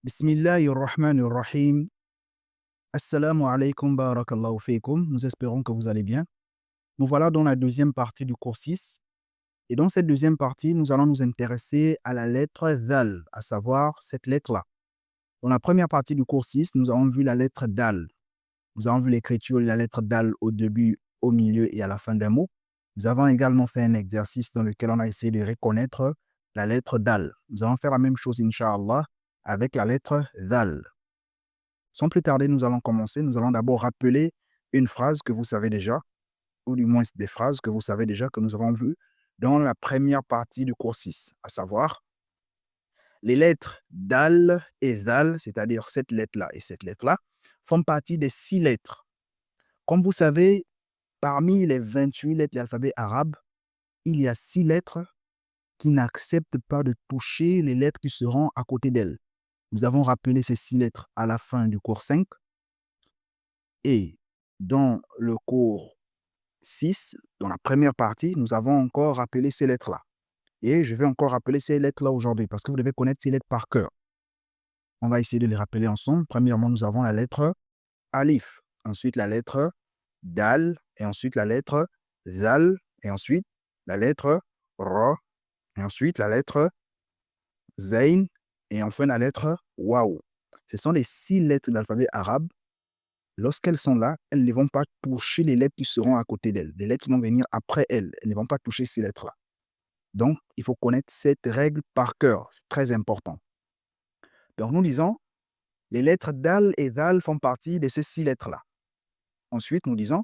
Bismillahirrahmanirrahim. Assalamu alaikum barakallahu fikum. Nous espérons que vous allez bien. Nous voilà dans la deuxième partie du cours 6. Et dans cette deuxième partie, nous allons nous intéresser à la lettre Dal, à savoir cette lettre-là. Dans la première partie du cours 6, nous avons vu la lettre Dal. Nous avons vu l'écriture de la lettre Dal au début, au milieu et à la fin d'un mot. Nous avons également fait un exercice dans lequel on a essayé de reconnaître la lettre Dal. Nous allons faire la même chose, Inch'Allah, avec la lettre Dal. Sans plus tarder, nous allons commencer. Nous allons d'abord rappeler une phrase que vous savez déjà, ou du moins des phrases que vous savez déjà que nous avons vues dans la première partie du cours 6, à savoir les lettres Dal et Zal, c'est-à-dire cette lettre-là et cette lettre-là, font partie des 6 lettres. Comme vous savez, parmi les 28 lettres de l'alphabet arabe, il y a 6 lettres qui n'acceptent pas de toucher les lettres qui seront à côté d'elles. Nous avons rappelé ces 6 lettres à la fin du cours 5. Et dans le cours 6, dans la première partie, nous avons encore rappelé ces lettres-là. Et je vais encore rappeler ces lettres-là aujourd'hui parce que vous devez connaître ces lettres par cœur. On va essayer de les rappeler ensemble. Premièrement, nous avons la lettre Alif, ensuite la lettre Dal, et ensuite la lettre Zal, et ensuite la lettre Ra, et ensuite la lettre Zain, et enfin la lettre Waw. Ce sont les 6 lettres de l'alphabet arabe. Lorsqu'elles sont là, elles ne vont pas toucher les lettres qui seront à côté d'elles. Les lettres qui vont venir après elles, elles ne vont pas toucher ces lettres-là. Donc, il faut connaître cette règle par cœur. C'est très important. Donc, nous disons, les lettres Dal et Zal font partie de ces 6 lettres-là. Ensuite, nous disons,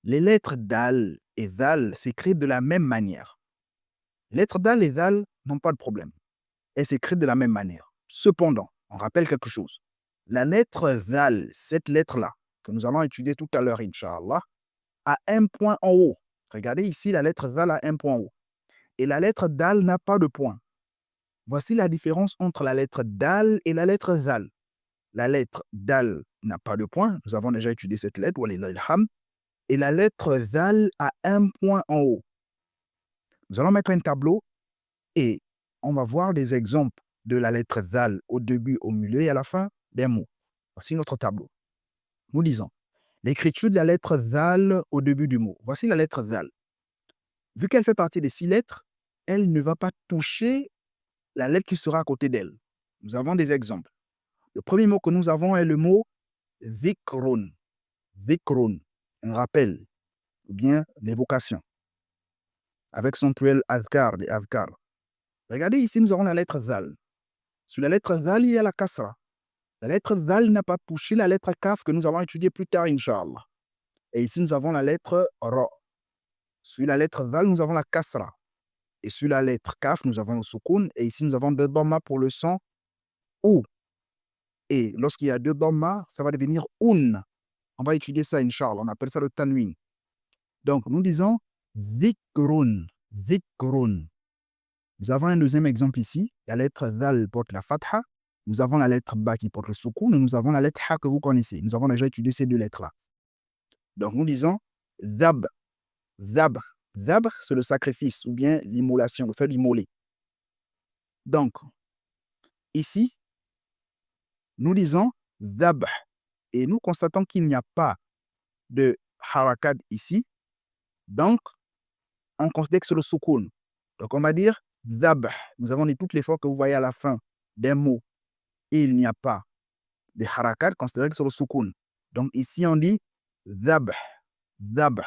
les lettres Dal et Zal s'écrivent de la même manière. Les lettres Dal et Zal n'ont pas de problème. Elles s'écrivent de la même manière. Cependant, on rappelle quelque chose. La lettre Zal, cette lettre-là, que nous allons étudier tout à l'heure, Inch'Allah, a un point en haut. Regardez ici, la lettre Zal a un point en haut. Et la lettre Dal n'a pas de point. Voici la différence entre la lettre Dal et la lettre Zal. La lettre Dal n'a pas de point. Nous avons déjà étudié cette lettre, walillahilham. Et la lettre Zal a un point en haut. Nous allons mettre un tableau et on va voir des exemples de la lettre Zal au début, au milieu et à la fin des mots. Voici notre tableau. Nous lisons l'écriture de la lettre Zal au début du mot. Voici la lettre Zal. Vu qu'elle fait partie des 6 lettres, elle ne va pas toucher la lettre qui sera à côté d'elle. Nous avons des exemples. Le premier mot que nous avons est le mot Dhikrun. Dhikrun, un rappel, ou bien l'évocation, avec son pluriel Adhkar, des Adhkar. Regardez ici, nous avons la lettre Zal. Sur la lettre Zal, il y a la Kasra. La lettre Zal n'a pas touché la lettre Kaf que nous allons étudier plus tard, Inch'Allah. Et ici, nous avons la lettre Ra. Sur la lettre Zal, nous avons la Kasra. Et sur la lettre Kaf, nous avons le Soukoun. Et ici, nous avons 2 dhamma pour le son Ou. Et lorsqu'il y a 2 dhamma, ça va devenir Un. On va étudier ça, Inch'Allah. On appelle ça le Tanwin. Donc, nous disons Dhikrun. Dhikrun. Nous avons un deuxième exemple ici. La lettre Zal porte la Fatha. Nous avons la lettre Ba qui porte le Soukoun. Et nous avons la lettre Ha que vous connaissez. Nous avons déjà étudié ces 2 lettres-là. Donc, nous disons Zab. Zabr. Zabr, c'est le sacrifice ou bien l'immolation, le fait d'immoler. Donc, ici, nous disons Zabh. Et nous constatons qu'il n'y a pas de harakat ici. Donc, on considère que c'est le soukoun. Donc, on va dire Zabh. Nous avons dit toutes les fois que vous voyez à la fin d'un mot, il n'y a pas de harakat, considérez que c'est le soukoun. Donc, ici, on dit Zabh. Zabh.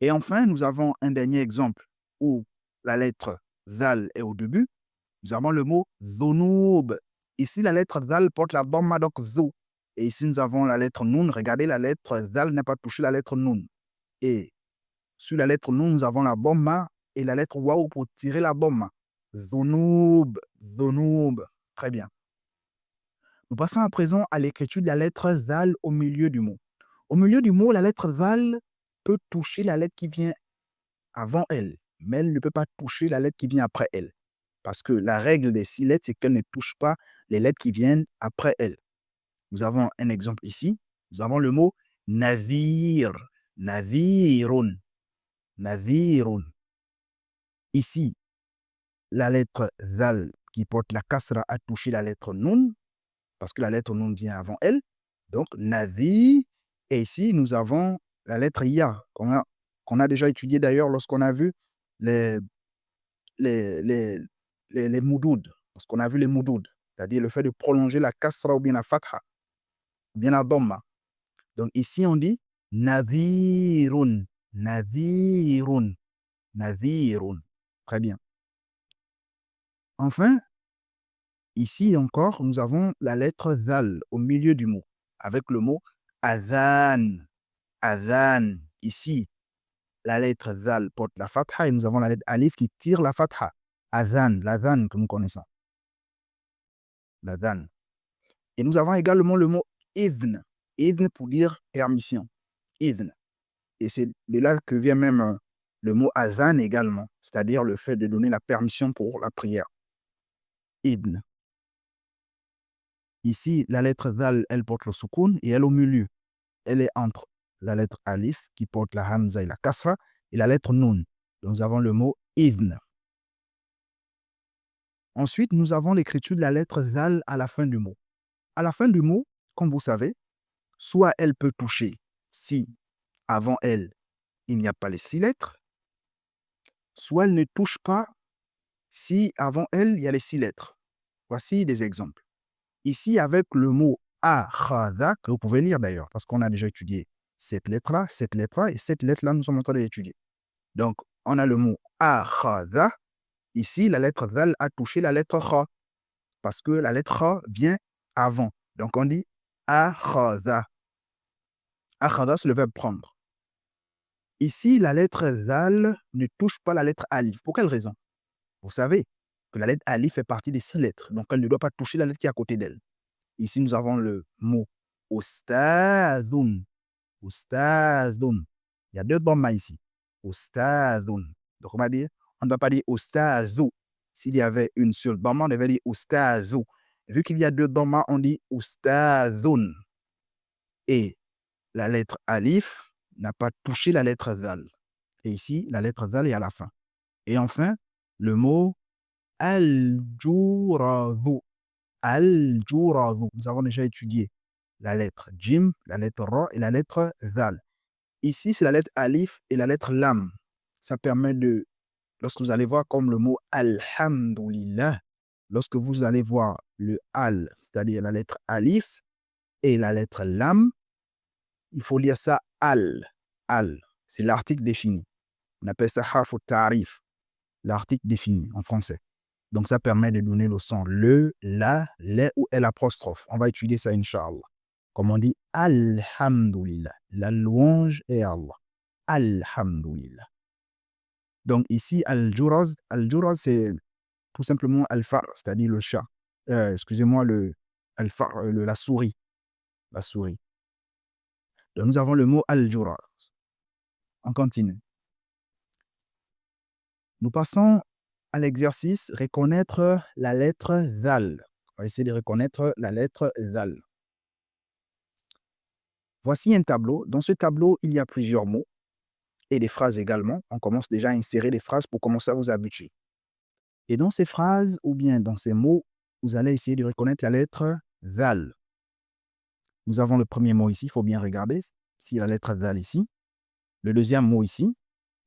Et enfin, nous avons un dernier exemple où la lettre Zal est au début. Nous avons le mot Zunub. Ici, la lettre Zal porte la dhamma, donc Zo. Et ici, nous avons la lettre Nun. Regardez, la lettre Zal n'a pas touché la lettre Nun. Et sur la lettre Nun, nous avons la dhamma et la lettre Waw pour tirer la dhamma. Zunub. Zunub. Très bien. Nous passons à présent à l'écriture de la lettre Zal au milieu du mot. Au milieu du mot, la lettre Zal peut toucher la lettre qui vient avant elle, mais elle ne peut pas toucher la lettre qui vient après elle. Parce que la règle des 6 lettres, c'est qu'elle ne touche pas les lettres qui viennent après elle. Nous avons un exemple ici. Nous avons le mot Navir. Navirun. Navirun. Ici, la lettre Zal qui porte la kasra a touché la lettre nun, parce que la lettre nun vient avant elle. Donc, Navi. Et ici, nous avons la lettre Ya, qu'on a déjà étudié d'ailleurs lorsqu'on a vu les, les moudoud, lorsqu'on a vu les moudoud, c'est-à-dire le fait de prolonger la kasra ou bien la fatha, ou bien la dhamma. Donc, ici, on dit Navirun, Navirun, Navirun. Très bien. Enfin, ici encore, nous avons la lettre Zal au milieu du mot, avec le mot Adhan. Adhan. Ici, la lettre Zal porte la fatha et nous avons la lettre Alif qui tire la fatha. Adhan, l'Adhan que nous connaissons. L'Adhan. Et nous avons également le mot Idhn. Idhn pour dire permission. Idhn. Et c'est de là que vient même le mot Adhan également, c'est-à-dire le fait de donner la permission pour la prière. Idhn. Ici, la lettre Zal, elle porte le soukoun et elle au milieu. Elle est entre la lettre Alif qui porte la Hamza et la Kasra et la lettre Nun. Donc, nous avons le mot Idhn. Ensuite, nous avons l'écriture de la lettre Zal à la fin du mot. À la fin du mot, comme vous savez, soit elle peut toucher si avant elle, il n'y a pas les 6 lettres, soit elle ne touche pas si avant elle, il y a les 6 lettres. Voici des exemples. Ici, avec le mot akhadha, que vous pouvez lire d'ailleurs, parce qu'on a déjà étudié cette lettre-là et cette lettre-là, nous sommes en train d'étudier. Donc, on a le mot akhadha. Ici, la lettre zal a touché la lettre kha, parce que la lettre kha vient avant. Donc, on dit akhadha. Akhadha, c'est le verbe prendre. Ici, la lettre zal ne touche pas la lettre alif. Pour quelle raison? Vous savez que la lettre alif fait partie des 6 lettres, donc elle ne doit pas toucher la lettre qui est à côté d'elle. Ici, nous avons le mot ustadun. Ustadun. Il y a 2 dhamma ici. Ustadun. Donc, on va dire, on ne va pas dire ustazu. S'il y avait une seule dhamma, on devait dire ustazu. Vu qu'il y a 2 dhamma, on dit ustadun. Et la lettre alif n'a pas touché la lettre zal. Et ici, la lettre zal est à la fin. Et enfin, le mot al-juradhu. Al-juradhu. Nous avons déjà étudié la lettre jim, la lettre ra et la lettre zal. Ici, c'est la lettre alif et la lettre lam. Ça permet de, lorsque vous allez voir comme le mot alhamdulillah, lorsque vous allez voir le al, c'est-à-dire la lettre alif et la lettre lam, il faut lire ça al. Al, c'est l'article défini. On appelle ça harf ta'rif, l'article défini en français. Donc, ça permet de donner le son le, la, les ou l'apostrophe. On va étudier ça, Inch'Allah. Comme on dit, Alhamdulillah. La louange est Allah. Alhamdulillah. Donc, ici, Al-Juraz, c'est tout simplement Al-Far, c'est-à-dire le chat. Excusez-moi, Al-Far, la souris. La souris. Donc, nous avons le mot Al-Juraz. On continue. Nous passons à l'exercice reconnaître la lettre Zal. On va essayer de reconnaître la lettre Zal. Voici un tableau. Dans ce tableau, il y a plusieurs mots et des phrases également. On commence déjà à insérer des phrases pour commencer à vous habituer. Et dans ces phrases ou bien dans ces mots, vous allez essayer de reconnaître la lettre Zal. Nous avons le premier mot ici, il faut bien regarder s'il y a la lettre Zal ici. Le deuxième mot ici,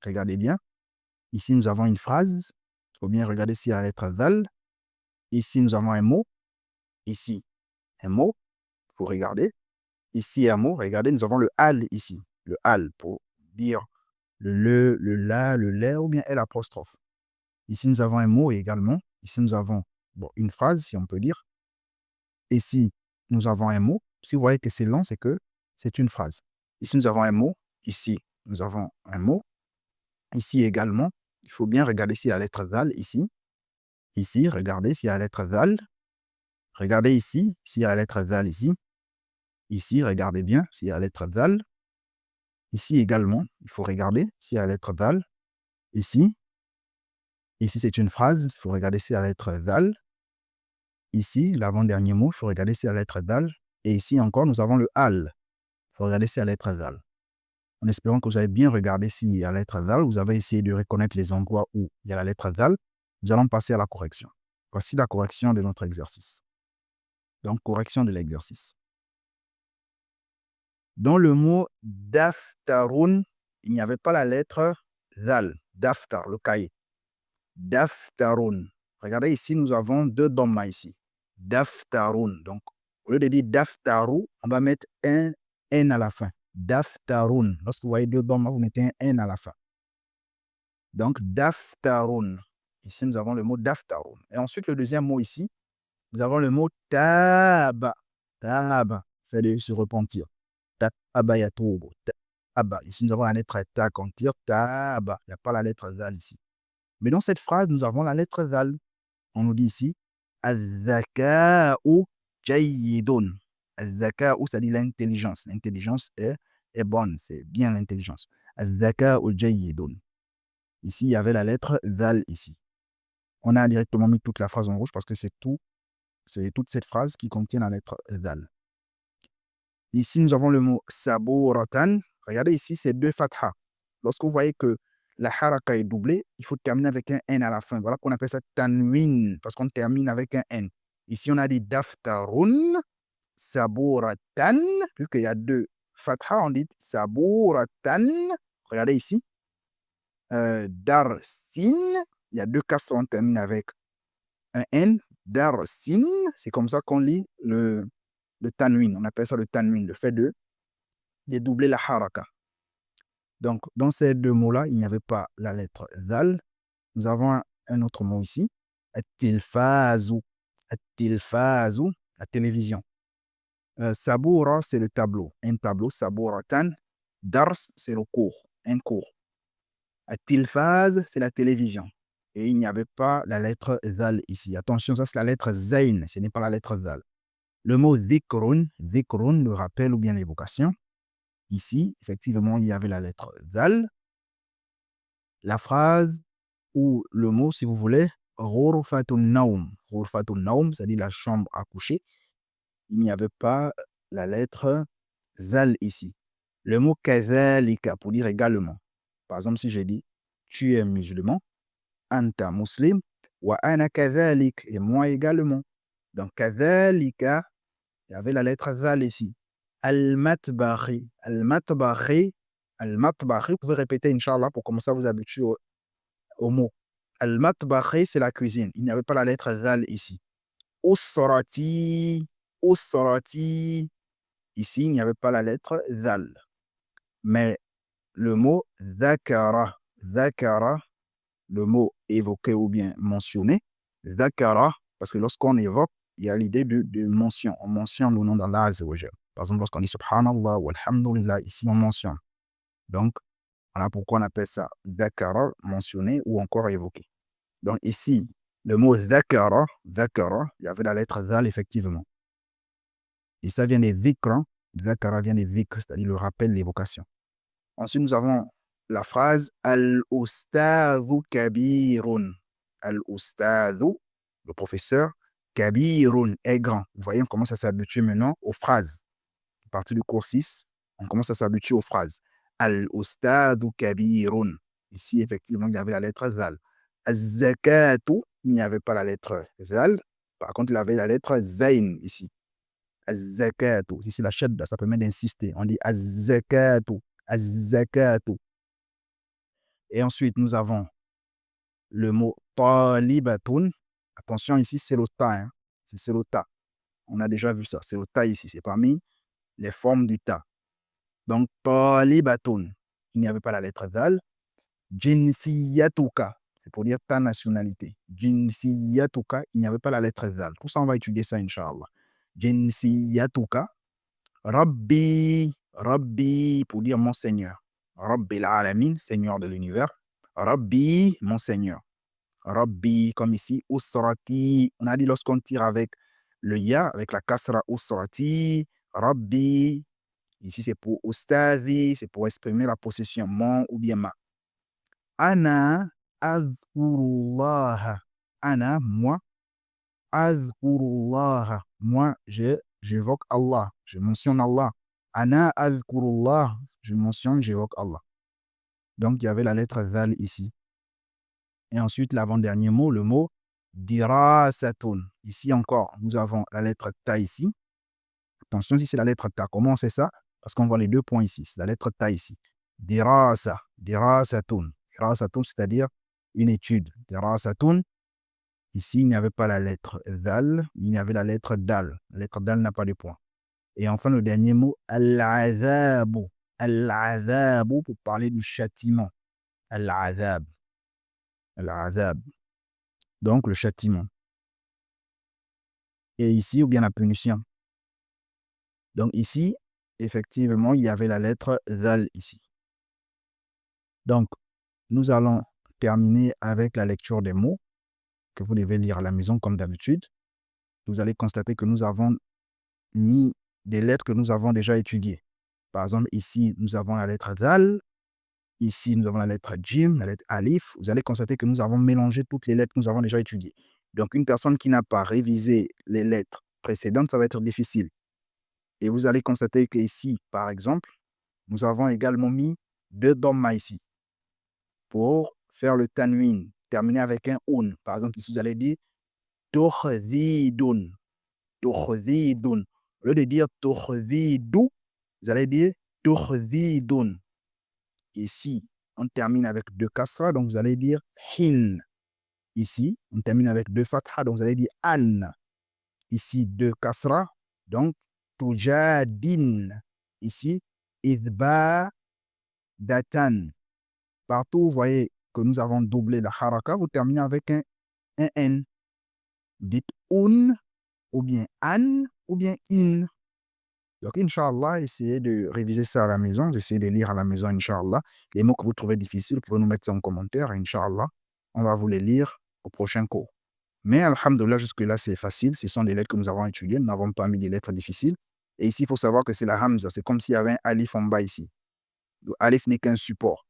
regardez bien. Ici, nous avons une phrase. Il faut bien regarder s'il y a la lettre Zal. Ici, nous avons un mot. Ici, un mot. Il faut regarder. Ici, un mot. Regardez, nous avons le al ici. Le al pour dire le la, le lait ou bien l'apostrophe. Ici, nous avons un mot également. Ici, nous avons une phrase, si on peut dire. Ici, nous avons un mot. Si vous voyez que c'est long, c'est que c'est une phrase. Ici, nous avons un mot. Ici, nous avons un mot. Ici également, il faut bien regarder s'il y a la lettre Zal ici. Ici, regardez s'il y a la lettre Zal. Regardez ici s'il y a la lettre Zal ici. Ici, regardez bien s'il y a la lettre Zal. Ici également, il faut regarder s'il y a la lettre Zal. Ici, c'est une phrase, il faut regarder s'il y a la lettre Zal. Ici, l'avant-dernier mot, il faut regarder s'il y a la lettre Zal. Et ici encore, nous avons le Al. Il faut regarder s'il y a la lettre Zal. En espérant que vous avez bien regardé s'il y a la lettre Zal, vous avez essayé de reconnaître les endroits où il y a la lettre Zal. Nous allons passer à la correction. Voici la correction de notre exercice. Donc, correction de l'exercice. Dans le mot daftarun, il n'y avait pas la lettre zal. Daftar, le cahier. Daftarun. Regardez ici, nous avons deux dhamma ici. Daftarun. Donc, au lieu de dire daftaru, on va mettre un N à la fin. Daftarun. Lorsque vous voyez deux dhamma, vous mettez un N à la fin. Donc, daftarun. Ici, nous avons le mot daftarun. Et ensuite, le deuxième mot ici, nous avons le mot taba. Taba. Fait se repentir. Taba yatubu. Taba. Ici, nous avons la lettre ta qu'on tire. Taba. Il n'y a pas la lettre zal ici. Mais dans cette phrase, nous avons la lettre zal. On nous dit ici, az-zaka'u jayyidun. Az-zaka'u, ça dit l'intelligence. L'intelligence est bonne, c'est bien l'intelligence. Az-zaka'u jayyidun. Ici, il y avait la lettre zal ici. On a directement mis toute la phrase en rouge parce que c'est toute cette phrase qui contient la lettre zal. Ici, nous avons le mot sabouratan. Regardez ici, c'est deux fatha. Lorsque vous voyez que la haraka est doublée, il faut terminer avec un N à la fin. Voilà qu'on appelle ça tanwin, parce qu'on termine avec un N. Ici, on a dit daftarun, sabouratan. Puisqu'il y a deux fatha, on dit sabouratan. Regardez ici. Darsin, il y a deux casses, on termine avec un N. Darsin, c'est comme ça qu'on lit le tanwin. On appelle ça le tanwin, le fait de doubler la haraka. Donc, dans ces deux mots-là, il n'y avait pas la lettre zal. Nous avons un autre mot ici, at-tilfazu. At-tilfazu, la télévision. Saboura, c'est le tableau, un tableau, sabouratan. Dars, c'est le cours, un cours. At-tilfaz, c'est la télévision. Et il n'y avait pas la lettre zal ici. Attention, ça c'est la lettre zain, ce n'est pas la lettre zal. Le mot dhikrun, dhikrun, le rappel ou bien l'évocation. Ici, effectivement, il y avait la lettre zal. La phrase ou le mot, si vous voulez, ghurfatun naum. Ghurfatun naum, c'est-à-dire la chambre à coucher. Il n'y avait pas la lettre zal ici. Le mot kazalika, pour dire également. Par exemple, si j'ai dit tu es musulman, anta muslim, wa ana kazalik, et moi également. Donc, kazalika, il y avait la lettre zal ici. Al-matbakhi. Al-matbakhi. Al-matbakhi, vous pouvez répéter, Inch'Allah, pour commencer à vous habituer au mot. Al-matbakhi, c'est la cuisine. Il n'y avait pas la lettre zal ici. Usrati. Usrati. Ici, il n'y avait pas la lettre zal. Mais le mot zakara. Zakara, le mot évoqué ou bien mentionné. Zakara, parce que lorsqu'on évoque, il y a l'idée de mention. On mentionne le nom d'Allah Azza wa Jal. Par exemple, lorsqu'on dit Subhanallah ou Alhamdulillah, ici on mentionne. Donc, voilà pourquoi on appelle ça Zakara, mentionné ou encore évoqué. Donc ici, le mot Zakara, Zakara, il y avait la lettre Zal effectivement. Et ça vient des Vikra. Zakara vient des Vikra, c'est-à-dire le rappel, l'évocation. Ensuite, nous avons la phrase Al-Ustadhu Kabirun. Al-Ustadhu, le professeur, Kabirun est grand. Vous voyez, on commence à s'habituer maintenant aux phrases. À partir du cours 6, on commence à s'habituer aux phrases. Al-Ustadhu Kabirun. Ici, effectivement, il y avait la lettre Zal. Az-Zakatu, il n'y avait pas la lettre Zal. Par contre, il y avait la lettre Zain ici. Az-Zakatu. Ici, la shadda, ça permet d'insister. On dit Az-Zakatu. Az-Zakatu. Et ensuite, nous avons le mot talibatun. Attention, ici, c'est le ta. Hein. C'est le ta. On a déjà vu ça. C'est le ta ici. C'est parmi les formes du ta. Donc, talibatun. Il n'y avait pas la lettre zal. Jinsiyatuka. C'est pour dire ta nationalité. Jinsiyatuka. Il n'y avait pas la lettre zal. Tout ça, on va étudier ça, Inch'Allah. Jinsiyatuka. Rabbi. Rabbi, pour dire mon Seigneur. Rabbi al-alamin, Seigneur de l'univers. Rabbi, mon Seigneur. Rabbi, comme ici, usrati. On a dit lorsqu'on tire avec le ya, avec la kasra usrati, Rabbi. Ici, c'est pour ustazi, c'est pour exprimer la possession, mon ou bien ma. Ana azkurullah. Ana, moi. Azkurullah. Moi, j'évoque Allah. Je mentionne Allah. Ana azkurullah. Je mentionne, j'évoque Allah. Donc, il y avait la lettre zal ici. Et ensuite, l'avant-dernier mot, le mot dirasatun. Ici encore, nous avons la lettre ta ici. Attention, si c'est la lettre ta, comment c'est ça? Parce qu'on voit les deux points ici. C'est la lettre ta ici. Dirasa, dirasatun. Dirasatun, c'est-à-dire une étude. Dirasatun. Ici, il n'y avait pas la lettre dal, il y avait la lettre dal. La lettre dal n'a pas de point. Et enfin, le dernier mot, al-azabu. Al-azabu pour parler du châtiment. Al-azab. Al-azab. Donc, le châtiment. Et ici, ou bien la punition. Donc, ici, effectivement, il y avait la lettre zal ici. Donc, nous allons terminer avec la lecture des mots que vous devez lire à la maison comme d'habitude. Vous allez constater que nous avons mis des lettres que nous avons déjà étudiées. Par exemple, ici, nous avons la lettre zal. Ici, nous avons la lettre jim, la lettre alif. Vous allez constater que nous avons mélangé toutes les lettres que nous avons déjà étudiées. Donc, une personne qui n'a pas révisé les lettres précédentes, ça va être difficile. Et vous allez constater qu'ici, par exemple, nous avons également mis deux dhamma ici pour faire le tanwin, terminer avec un un. Par exemple, ici, vous allez dire tukhzidun. Tukhzidun. Au lieu de dire tukhzidu, vous allez dire tukhzidun. Ici, on termine avec deux kasra, donc vous allez dire hin. Ici, on termine avec deux fatha, donc vous allez dire an. Ici, deux kasra, donc tujadin. Ici, idba datan. Partout, vous voyez que nous avons doublé la haraka, vous terminez avec un n. Dites un, ou bien an, ou bien in. Donc, Inch'Allah, essayez de réviser ça à la maison, essayez de lire à la maison, Inch'Allah. Les mots que vous trouvez difficiles, vous pouvez nous mettre ça en commentaire, Inch'Allah. On va vous les lire au prochain cours. Mais, alhamdoulilah, jusque-là, c'est facile. Ce sont des lettres que nous avons étudiées. Nous n'avons pas mis des lettres difficiles. Et ici, il faut savoir que c'est la hamza. C'est comme s'il y avait un alif en bas ici. Le alif n'est qu'un support.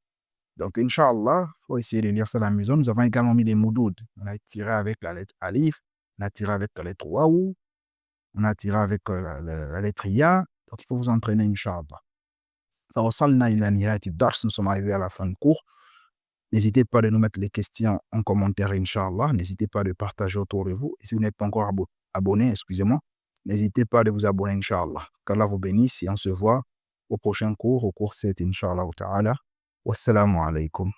Donc, Inch'Allah, il faut essayer de lire ça à la maison. Nous avons également mis des moudoud. On a tiré avec la lettre alif, on a tiré avec la lettre waouh, on a tiré avec la lettre ya. Donc, il faut vous entraîner, Inch'Allah. Nous sommes arrivés à la fin du cours. N'hésitez pas de nous mettre les questions en commentaire, Inch'Allah. N'hésitez pas de partager autour de vous. Et si vous n'êtes pas encore abonné, excusez-moi, n'hésitez pas de vous abonner, Inch'Allah. Qu'Allah vous bénisse et on se voit au prochain cours, au cours 7, Inch'Allah ta'ala. Wassalamu alaikum.